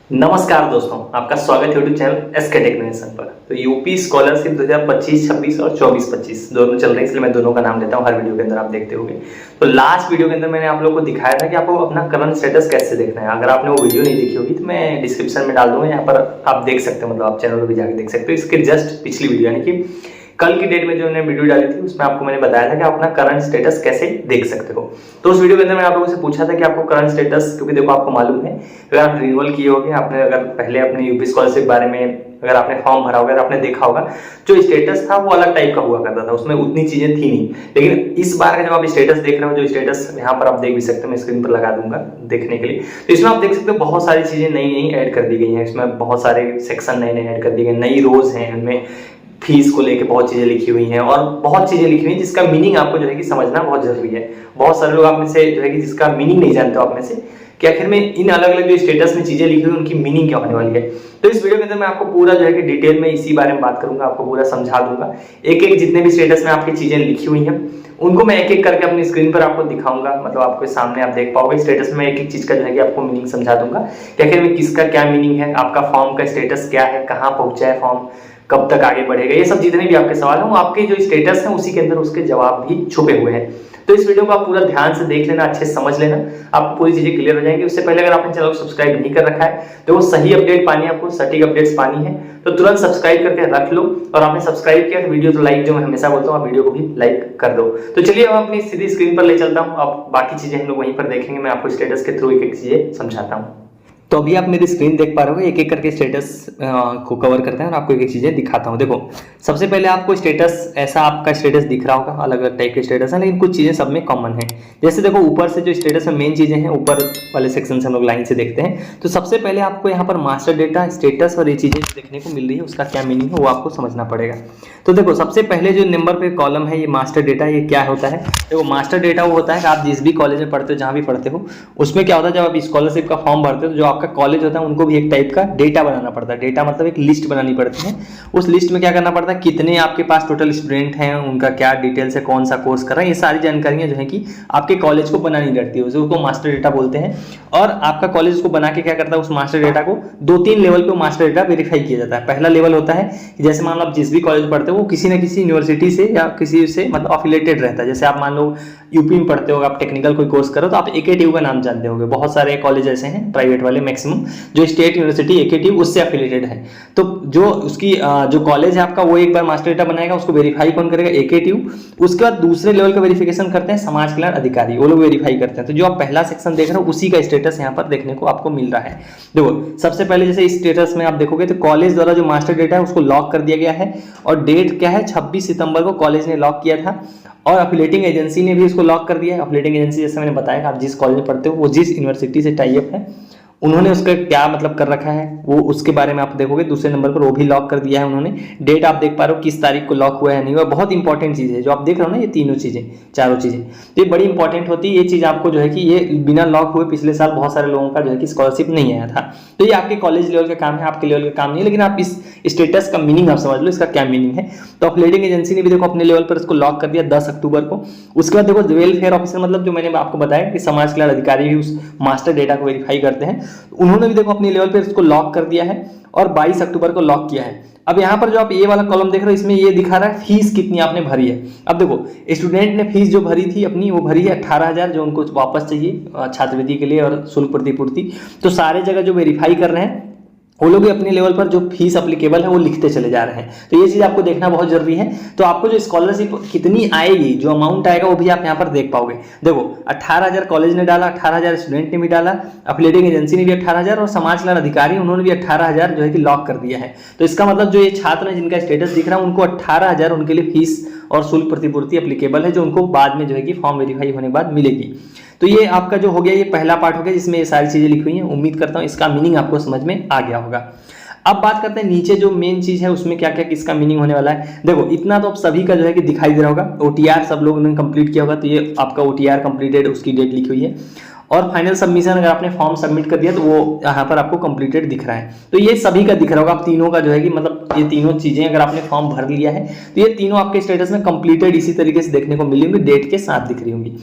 नमस्कार दोस्तों, आपका स्वागत है यूट्यूब चैनल एसके टेक्नीशियन पर। तो यूपी स्कॉलरशिप 2025-26 और 24-25 दोनों चल रही है, इसलिए मैं दोनों का नाम लेता हूँ हर वीडियो के अंदर, आप देखते होंगे। तो लास्ट वीडियो के अंदर मैंने आप लोगों को दिखाया था कि आपको अपना करंट स्टेटस कैसे देखना है। अगर आपने वो वीडियो नहीं देखी होगी तो मैं डिस्क्रिप्शन में डाल दूंगा, यहाँ पर आप देख सकते हो, मतलब आप चैनल पर भी जाकर देख सकते हो। इसके जस्ट पिछली वीडियो यानी कि कल की डेट में जो मैंने वीडियो डाली थी उसमें आपको मैंने बताया था कि आप अपना करंट स्टेटस कैसे देख सकते हो। तो उस वीडियो के अंदर मैंने आप लोगों से पूछा था कि आपको करंट स्टेटस, क्योंकि देखो आपको मालूम है अगर आप रिन्यूअल किए होगे, आपने अगर पहले अपने यूपी स्कॉलरशिप के बारे में अगर आपने फॉर्म भरा होगा, आपने देखा होगा जो स्टेटस था वो अलग टाइप का हुआ करता था, उसमें उतनी चीजें थी नहीं। लेकिन इस बार का जब आप स्टेटस देख रहे हो, जो स्टेटस यहाँ पर आप देख भी सकते हो, मैं स्क्रीन पर लगा दूंगा देखने के लिए। तो इसमें आप देख सकते हो बहुत सारी चीजें नई नई ऐड कर दी गई हैं। इसमें बहुत सारे सेक्शन नए नए ऐड कर दिए गए, नई रोज हैं, उनमें फीस को लेके बहुत चीजें लिखी हुई हैं और बहुत चीजें लिखी हुई हैं जिसका मीनिंग आपको जो है कि समझना बहुत जरूरी है। बहुत सारे लोग आप में से जो है कि जिसका मीनिंग नहीं जानते हो आप में से कि आखिर में इन अलग अलग जो स्टेटस में चीजें लिखी हुई उनकी मीनिंग क्या होने वाली है। तो इस वीडियो के अंदर मैं आपको पूरा जो है कि डिटेल में इसी बारे में बात करूंगा, आपको पूरा समझा दूंगा। एक एक जितने भी स्टेटस में आपकी चीजें लिखी हुई हैं उनको मैं एक एक करके अपनी स्क्रीन पर आपको दिखाऊंगा, मतलब आपके सामने आप देख पाओगे। स्टेटस में एक एक चीज का जो है कि आपको मीनिंग समझा दूंगा कि आखिर में किसका क्या मीनिंग है, आपका फॉर्म का स्टेटस क्या है, कहाँ पहुंचा है फॉर्म, कब तक आगे बढ़ेगा, ये सब जितने भी आपके सवाल हैं वो आपके जो स्टेटस हैं उसी के अंदर उसके जवाब भी छुपे हुए हैं। तो इस वीडियो को आप पूरा ध्यान से देख लेना, अच्छे से समझ लेना, आपको पूरी चीजें क्लियर हो जाएंगी। उससे पहले अगर आपने चैनल को सब्सक्राइब नहीं कर रखा है तो वो सही अपडेट पानी है, आपको सटीक अपडेट्स पानी है तो तुरंत सब्सक्राइब करके रख लो। और आपने सब्सक्राइब किया तो वीडियो तो लाइक, जो मैं हमेशा बोलता हूँ, आप वीडियो को भी लाइक कर दो। तो चलिए अब अपनी सीधी स्क्रीन पर ले चलता हूँ, अब बाकी चीजें हम लोग वहीं पर देखेंगे, मैं आपको स्टेटस के थ्रू एक एक चीजें समझाता हूँ। तो अभी आप मेरी स्क्रीन देख पा रहे हो, एक एक करके स्टेटस को कवर करते हैं और आपको एक एक चीजें दिखाता हूँ। देखो सबसे पहले आपको स्टेटस, ऐसा आपका स्टेटस दिख रहा होगा, अलग अलग टाइप के स्टेटस है लेकिन कुछ चीजें सब में कॉमन है। जैसे देखो ऊपर से जो स्टेटस में मेन चीजें हैं, ऊपर वाले सेक्शन से हम लोग लाइन से देखते हैं। तो सबसे पहले आपको यहाँ पर मास्टर डेटा, स्टेटस और ये चीजें देखने को मिल रही है, उसका क्या मीनिंग है वो आपको समझना पड़ेगा। तो देखो सबसे पहले जो नंबर पे कॉलम है ये मास्टर डेटा, ये क्या होता है? देखो मास्टर डेटा वो होता है कि आप जिस भी कॉलेज में पढ़ते हो, जहाँ भी पढ़ते हो, उसमें क्या होता है जब आप स्कॉलरशिप का फॉर्म भरते हो तो जो आपका कॉलेज होता है उनको भी एक टाइप का डेटा बनाना पड़ता है। डेटा मतलब एक लिस्ट बनानी पड़ती है। उस लिस्ट में क्या करना पड़ता है, कितने आपके पास टोटल स्टूडेंट हैं, उनका क्या डिटेल्स है, कौन सा कोर्स कर रहे हैं, ये सारी जानकारियां जो है कि आपके कॉलेज को बनानी रहती है, उसको मास्टर डेटा बोलते हैं। और आपका कॉलेज उसको बना के क्या करता है, उस मास्टर डेटा को 2-3 लेवल पे मास्टर डेटा वेरीफाई किया जाता है। पहला लेवल होता है कि जैसे मान लो आप जिस भी कॉलेज पढ़ते हो वो किसी न किसी यूनिवर्सिटी से या किसी से मतलब अफिलेटेड रहता है। जैसे आप मान लो यूपी में पढ़ते हो, आप टेक्निकल कोई कोर्स करो तो आप एकेटीयू का नाम जानते होंगे। बहुत सारे कॉलेज ऐसे हैं प्राइवेट वाले, मैक्सिमम जो स्टेट यूनिवर्सिटी एकेटीयू उससे एफिलेटेड है। तो जो उसकी जो कॉलेज है आपका वो एक बार मास्टर डेटा बनाएगा, उसको वेरीफाई कौन करेगा? एकेटीयू। उसके बाद दूसरे लेवल का वेरिफिकेशन करते हैं समाज कल्याण अधिकारी, वो लोग वेरीफाई करते हैं। तो जो आप पहला सेक्शन देख रहे हो उसी का स्टेटस यहाँ पर देखने को आपको मिल रहा है। देखो सबसे पहले जैसे इस स्टेटस में आप देखोगे तो कॉलेज द्वारा जो मास्टर डेटा है उसको लॉक कर दिया गया है और डेट क्या है, 26 सितंबर को कॉलेज ने लॉक किया था और अफिलेटिंग एजेंसी ने भी इसको लॉक कर दिया है। अफिलेटिंग एजेंसी जैसे मैंने बताया, आप जिस कॉलेज में पढ़ते हो वो जिस यूनिवर्सिटी से टाई अप है उन्होंने उसका क्या मतलब कर रखा है वो उसके बारे में आप देखोगे। दूसरे नंबर पर वो भी लॉक कर दिया है उन्होंने। डेट आप देख पा रहे हो किस तारीख को लॉक हुआ है नहीं हुआ। बहुत इंपॉर्टेंट चीज़ है जो आप देख रहे हो ना, ये तीनों चीज़ें, चारों चीज़ें, तो ये बड़ी इंपॉर्टेंट होती है। ये चीज़ आपको जो है कि ये बिना लॉक हुए पिछले साल बहुत सारे लोगों का जो है कि स्कॉलरशिप नहीं आया था। तो ये आपके कॉलेज लेवल का काम है, आपके लेवल का काम नहीं है। लेकिन आप इस स्टेटस का मीनिंग आप समझ लो, इसका क्या मीनिंग है। तो अफिलेटिंग एजेंसी ने भी देखो अपने लेवल पर इसको लॉक कर दिया 10 अक्टूबर को। उसके बाद देखो वेलफेयर ऑफिसर, मतलब जो मैंने आपको बताया कि समाज कल्याण अधिकारी भी उस मास्टर डेटा को वेरीफाई करते हैं, उन्होंने भी देखो अपने लेवल पे इसको लॉक कर दिया है और 22 अक्टूबर को लॉक किया है। अब यहाँ पर जो आप ये वाला कॉलम देख रहे हो इसमें ये दिखा रहा है फीस कितनी आपने भरी है। अब देखो स्टूडेंट ने फीस जो भरी थी अपनी वो भरी है 18,000, जो उनको वापस चाहिए छात्रवृत्ति के लिए और शुल्क प्रतिपूर्ति। तो सारे जगह जो वेरीफाई कर रहे हैं वो लोग भी अपने लेवल पर जो फीस अप्लीकेबल है वो लिखते चले जा रहे हैं। तो ये चीज़ आपको देखना बहुत जरूरी है। तो आपको जो स्कॉलरशिप कितनी आएगी, जो अमाउंट आएगा वो भी आप यहाँ पर देख पाओगे। देखो 18,000 कॉलेज ने डाला, 18,000 स्टूडेंट ने भी डाला, अफिलेटिंग एजेंसी ने भी 18,000 और समाज कल्याण अधिकारी उन्होंने भी 18,000 जो है कि लॉक कर दिया है। तो इसका मतलब जो ये छात्र हैं जिनका स्टेटस दिख रहा है उनको 18,000 उनके लिए फीस और शुल्क प्रतिपूर्ति अप्लीकेबल है, जो उनको बाद में जो है कि फॉर्म वेरीफाई होने के बाद मिलेगी। तो ये आपका जो हो गया, ये पहला पार्ट हो गया जिसमें ये सारी चीजें लिखी हुई हैं। उम्मीद करता हूँ इसका मीनिंग आपको समझ में आ गया होगा। अब बात करते हैं नीचे जो मेन चीज है उसमें क्या क्या किसका मीनिंग होने वाला है। देखो इतना तो आप सभी का जो है कि दिखाई दे रहा होगा। ओटीआर सब लोगों ने कंप्लीट किया होगा, तो ये आपका ओटीआर कंप्लीटेड, उसकी डेट लिखी हुई है। और फाइनल सबमिशन अगर आपने फॉर्म सबमिट कर दिया तो वो यहाँ पर आपको कंप्लीटेड दिख रहा है। तो ये सभी का दिख रहा होगा, आप तीनों का जो है कि मतलब ये तीनों चीजें अगर आपने फॉर्म भर लिया है तो ये तीनों आपके स्टेटस में कंप्लीटेड इसी तरीके से देखने को मिली होंगी, डेट के साथ दिख रही होंगी।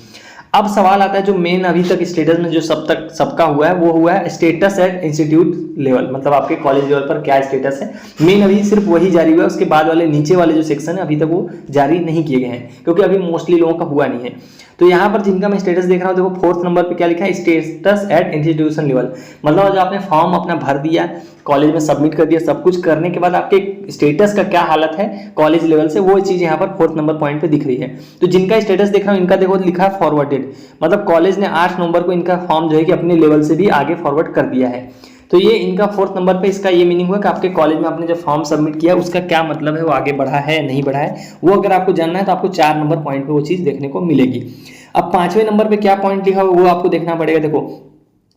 अब सवाल आता है जो मेन अभी तक स्टेटस में जो सबका हुआ है वो हुआ है स्टेटस एट इंस्टीट्यूट लेवल, मतलब आपके कॉलेज लेवल पर क्या स्टेटस है। मेन अभी सिर्फ वही जारी हुआ है, उसके बाद वाले नीचे वाले जो सेक्शन है अभी तक वो जारी नहीं किए गए हैं, क्योंकि अभी मोस्टली लोगों का हुआ नहीं है। तो यहाँ पर जिनका मैं स्टेटस देख रहा हूँ, देखो 4th नंबर पे क्या लिखा है, स्टेटस एट इंस्टीट्यूशन लेवल, मतलब जो आपने फॉर्म अपना भर दिया, कॉलेज में सबमिट कर दिया, सब कुछ करने के बाद आपके स्टेटस का क्या हालत है कॉलेज लेवल से, वो चीज़ यहाँ पर 4th नंबर पॉइंट पे दिख रही है। तो जिनका स्टेटस देख रहा हूँ, इनका देखो लिखा है फॉरवर्डेड, मतलब कॉलेज ने 8 नवंबर को इनका फॉर्म जो है कि अपने लेवल से भी आगे फॉरवर्ड कर दिया है। तो ये इनका 4th नंबर पे इसका ये मीनिंग हुआ कि आपके कॉलेज में आपने जो फॉर्म सबमिट किया उसका क्या मतलब है, वो आगे बढ़ा है या नहीं बढ़ा है, वो अगर आपको जानना है तो आपको 4 नंबर पॉइंट पे वो चीज़ देखने को मिलेगी। अब 5वें नंबर पे क्या पॉइंट लिखा हुआ वो आपको देखना पड़ेगा। देखो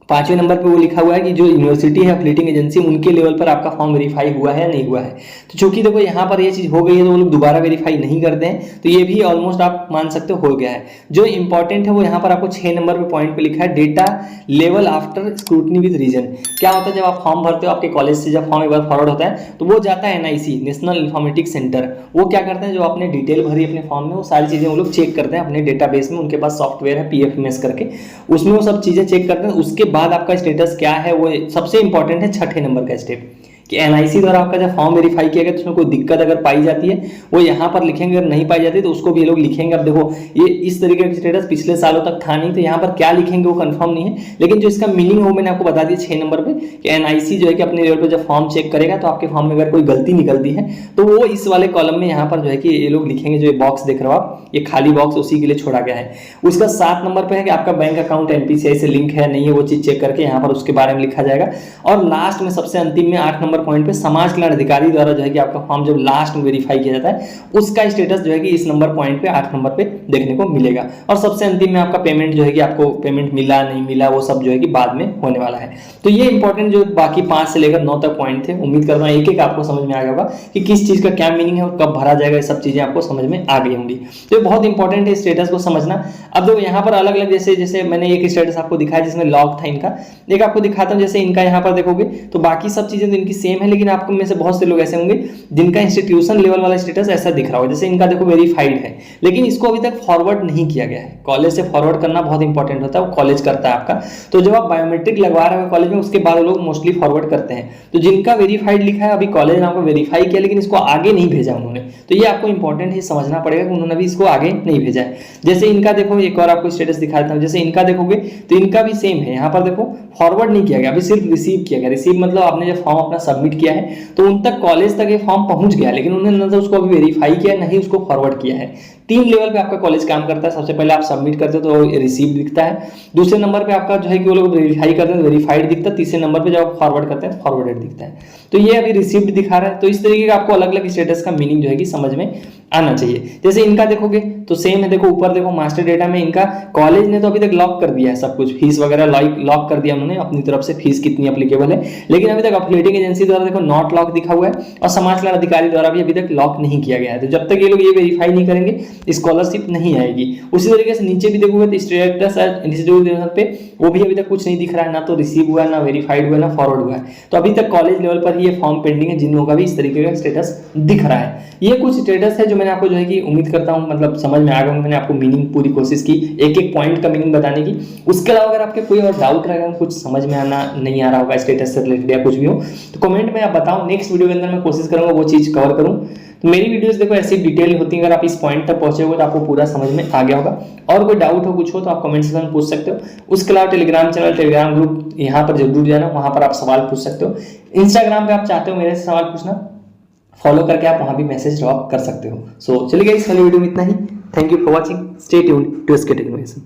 5वें नंबर पे वो लिखा हुआ है कि जो यूनिवर्सिटी है एफिलिएटिंग एजेंसी, उनके लेवल पर आपका फॉर्म वेरीफाई हुआ है या नहीं हुआ है। तो चूंकि देखो यहाँ पर ये चीज़ हो गई है तो वो लोग दोबारा वेरीफाई नहीं करते हैं, तो ये भी ऑलमोस्ट आप मान सकते हो गया है। जो इंपॉर्टेंट है वो यहाँ पर आपको 6 नंबर पे पॉइंट पे लिखा है data level after scrutiny with reason. क्या होता है जब आप फॉर्म भरते हो, आपके कॉलेज से जब फॉर्म एक बार फॉरवर्ड होता है तो वो जाता है NIC, नेशनल इन्फॉर्मेटिक्स सेंटर। वो क्या करते हैं, जो आपने डिटेल भरी अपने फॉर्म में वो सारी चीज़ें वो लोग चेक करते हैं अपने डेटाबेस में, उनके पास सॉफ्टवेयर है PFMS करके, उसमें वो सब चीज़ें चेक करते हैं। उसके बाद आपका स्टेटस क्या है, वो सबसे इंपॉर्टेंट है 6ठे नंबर का स्टेप, कि NIC द्वारा आपका जब फॉर्म वेरीफाई किया गया तो उसमें कोई दिक्कत अगर पाई जाती है वो यहाँ पर लिखेंगे, अगर नहीं पाई जाती तो उसको भी ये लोग लिखेंगे। अब देखो ये इस तरीके का स्टेटस पिछले सालों तक था नहीं, तो यहाँ पर क्या लिखेंगे वो कंफर्म नहीं है, लेकिन जो इसका मीनिंग है वो मैंने आपको बता दिया 6 नंबर पे, कि NIC जो है कि अपने लेवल पर जब फॉर्म चेक करेगा तो आपके फॉर्म में अगर कोई गलती निकलती है तो वो इस वाले कॉलम में यहाँ पर जो है कि ये लोग लिखेंगे। जो ये बॉक्स देख रहे हो आप, ये खाली बॉक्स उसी के लिए छोड़ा गया है। उसका 7 नंबर पे है कि आपका बैंक अकाउंट NPCI से लिंक है नहीं है, वो चीज चेक करके यहाँ पर उसके बारे में लिखा जाएगा। और लास्ट में सबसे अंतिम में 8 नंबर पॉइंट पे समाज कल्याण अधिकारी द्वारा जो है कि आपका फॉर्म जब लास्ट में वेरीफाई किया जाता है उसका स्टेटस जो है कि इस नंबर पॉइंट पे 8 नंबर पे देखने को मिलेगा। और सबसे अंतिम में आपका पेमेंट जो है कि आपको पेमेंट मिला नहीं मिला वो सब जो है कि बाद में होने वाला है। तो ये इंपॉर्टेंट जो बाकी 5 से लेकर 9 तक पॉइंट थे, उम्मीद करता हूँ एक एक आपको समझ में आ गया होगा कि किस चीज का क्या मीनिंग है और कब भरा जाएगा, ये सब चीजें आपको समझ में आ गई होंगी। तो ये बहुत इंपॉर्टेंट है स्टेटस को समझना। अब देखो यहाँ पर अलग अलग जैसे मैंने एक स्टेटस आपको दिखाया जिसमें लॉक था इनका, एक आपको दिखाता हूँ। जैसे इनका यहाँ पर देखोगे तो बाकी सब चीजें तो इनकी सेम है, लेकिन आपको में से बहुत से लोग ऐसे होंगे जिनका इंस्टीट्यूशन लेवल वाला स्टेटस ऐसा दिख रहा होगा। जैसे इनका देखो वेरीफाइड है, लेकिन इसको अभी तक फॉरवर्ड नहीं किया गया है। कॉलेज से फॉरवर्ड करना बहुत इंपॉर्टेंट होता है, वो कॉलेज करता है आपका। तो जब आप बायोमेट्रिक लगवा रहे हो कॉलेज में, उसके बाद लोग मोस्टली फॉरवर्ड करते हैं। तो जिनका वेरीफाइड लिखा है, अभी कॉलेज ने आपको वेरीफाई किया लेकिन इसको आगे नहीं भेजा उन्होंने, तो ये आपको इंपॉर्टेंट है, समझना पड़ेगा कि उन्होंने भी इसको आगे नहीं भेजा है। जैसे इनका देखो, एक और आपको स्टेटस दिखा देता हूं। जैसे इनका देखोगे तो इनका भी सेम है, यहाँ पर देखो फॉरवर्ड नहीं किया गया, अभी सिर्फ रिसीव किया गया। रिसीव मतलब आपने जब फॉर्म अपना सबमिट किया है तो उन तक कॉलेज तक ये फॉर्म पहुंच गया, लेकिन उन्होंने ना तो उसको अभी वेरीफाई किया ना ही उसको फॉरवर्ड किया है। 3 लेवल पे आपका कॉलेज काम करता है। सबसे पहले आप सबमिट करते हो तो रिसीव दिखता है, दूसरे नंबर पे आपका जो है कि वो लोग वेरीफाई करते हैं वेरीफाइड दिखता है, तीसरे नंबर पे जब आप फॉरवर्ड करते हैं फॉरवर्डेड दिखता है। तो ये अभी रिसीव्ड दिखा रहा है। तो इस तरीके का आपको अलग अलग स्टेटस का मीनिंग जो है कि समझ में आना चाहिए। जैसे इनका देखोगे तो सेम है, देखो ऊपर देखो मास्टर डेटा में इनका कॉलेज ने तो अभी तक लॉक कर दिया है सब कुछ, फीस वगैरह लॉक कर दिया उन्होंने अपनी तरफ से, फीस कितनी एप्लीकेबल है, लेकिन अभी तक एफिलिएटिंग एजेंसी द्वारा देखो नॉट लॉक दिखा हुआ है और समाज कल्याण अधिकारी द्वारा भी अभी तक लॉक नहीं किया गया है। तो जब तक ये लोग ये वेरीफाई नहीं करेंगे स्कॉलरशिप नहीं आएगी। उसी तरीके से नीचे भी देखोगे तो स्टेटस इंस्टीट्यूट पे वो भी अभी तक कुछ नहीं दिख रहा है, ना तो रिसीव हुआ है, ना वेरीफाइड हुआ है, ना फॉरवर्ड हुआ है। तो अभी तक कॉलेज लेवल पर ही ये फॉर्म पेंडिंग है, जिन लोगों का भी इस तरीके का स्टेटस दिख रहा है। ये कुछ स्टेटस है जो मैंने आपको जो है कि उम्मीद करता हूँ मतलब समझ में आ गया। मैंने आपको मीनिंग पूरी कोशिश की एक एक पॉइंट का मीनिंग बताने की। उसके अलावा अगर आपके कोई और डाउट रहेगा, कुछ समझ में आना नहीं आ रहा होगा स्टेटस से रिलेटेड या कुछ भी हो, तो कमेंट में आप बताओ। नेक्स्ट वीडियो के अंदर मैं कोशिश करूंगा वो चीज कवर करूं। तो मेरी वीडियोस देखो ऐसी डिटेल होती है, अगर आप इस पॉइंट तक पहुंचे हो तो आपको पूरा समझ में आ गया होगा। और कोई डाउट हो कुछ हो तो आप कमेंट सेक्शन में पूछ सकते हो। उसके अलावा टेलीग्राम चैनल, टेलीग्राम ग्रुप यहाँ पर जरूर जाना, वहां पर आप सवाल पूछ सकते हो। इंस्टाग्राम पे आप चाहते हो मेरे से सवाल पूछना, फॉलो करके आप वहां भी मैसेज ड्रॉप कर सकते हो। सो चलिए गाइस, वाली वीडियो में इतना ही। Thank you for watching, stay tuned to SK technology.